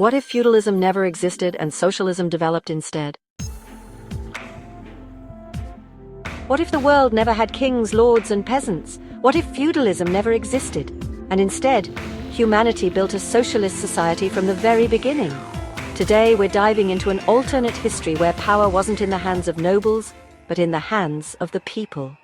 What if feudalism never existed and socialism developed instead? What if the world never had kings, lords, and peasants? What if feudalism never existed, and instead, humanity built a socialist society from the very beginning? Today, we're diving into an alternate history where power wasn't in the hands of nobles, but in the hands of the people.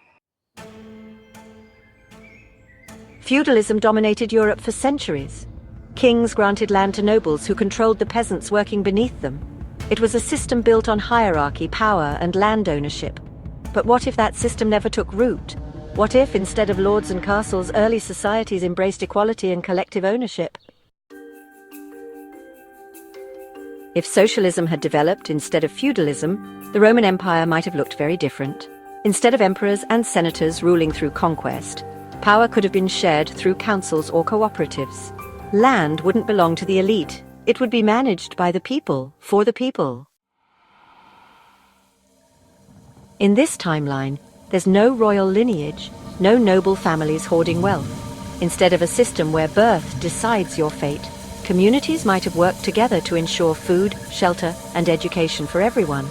Feudalism dominated Europe for centuries. Kings granted land to nobles who controlled the peasants working beneath them. It was a system built on hierarchy, power, and land ownership. But what if that system never took root? What if, instead of lords and castles, early societies embraced equality and collective ownership? If socialism had developed instead of feudalism, the Roman Empire might have looked very different. Instead of emperors and senators ruling through conquest, power could have been shared through councils or cooperatives. Land wouldn't belong to the elite. It would be managed by the people, for the people. In this timeline, there's no royal lineage, no noble families hoarding wealth. Instead of a system where birth decides your fate, communities might have worked together to ensure food, shelter, and education for everyone.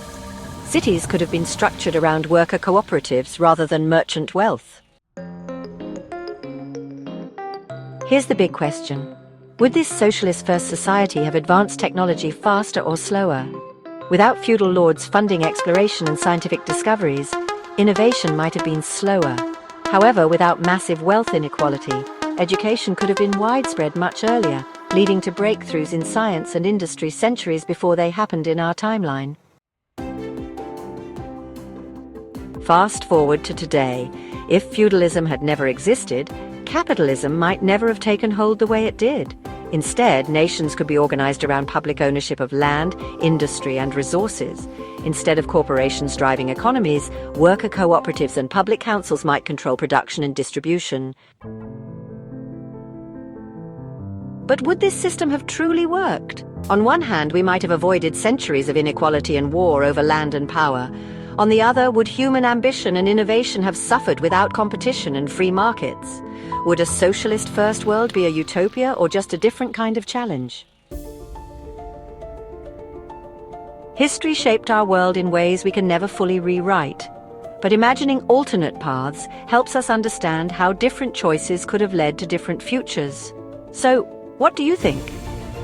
Cities could have been structured around worker cooperatives rather than merchant wealth. Here's the big question. Would this socialist-first society have advanced technology faster or slower? Without feudal lords funding exploration and scientific discoveries, innovation might have been slower. However, without massive wealth inequality, education could have been widespread much earlier, leading to breakthroughs in science and industry centuries before they happened in our timeline. Fast forward to today. If feudalism had never existed, capitalism might never have taken hold the way it did. Instead, nations could be organized around public ownership of land, industry, and resources. Instead of corporations driving economies, worker cooperatives and public councils might control production and distribution. But would this system have truly worked? On one hand, we might have avoided centuries of inequality and war over land and power. On the other, would human ambition and innovation have suffered without competition and free markets? Would a socialist first world be a utopia or just a different kind of challenge? History shaped our world in ways we can never fully rewrite. But imagining alternate paths helps us understand how different choices could have led to different futures. So, what do you think?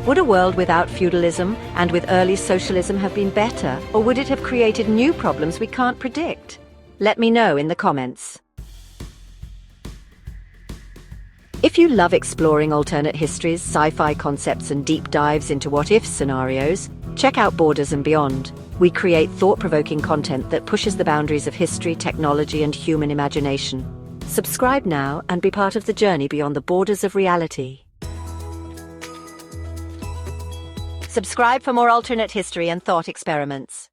Would a world without feudalism and with early socialism have been better, or would it have created new problems we can't predict? Let me know in the comments. If you love exploring alternate histories, sci-fi concepts, and deep dives into what-if scenarios, check out Borders and Beyond. We create thought-provoking content that pushes the boundaries of history, technology, and human imagination. Subscribe now and be part of the journey beyond the borders of reality. Subscribe for more alternate history and thought experiments.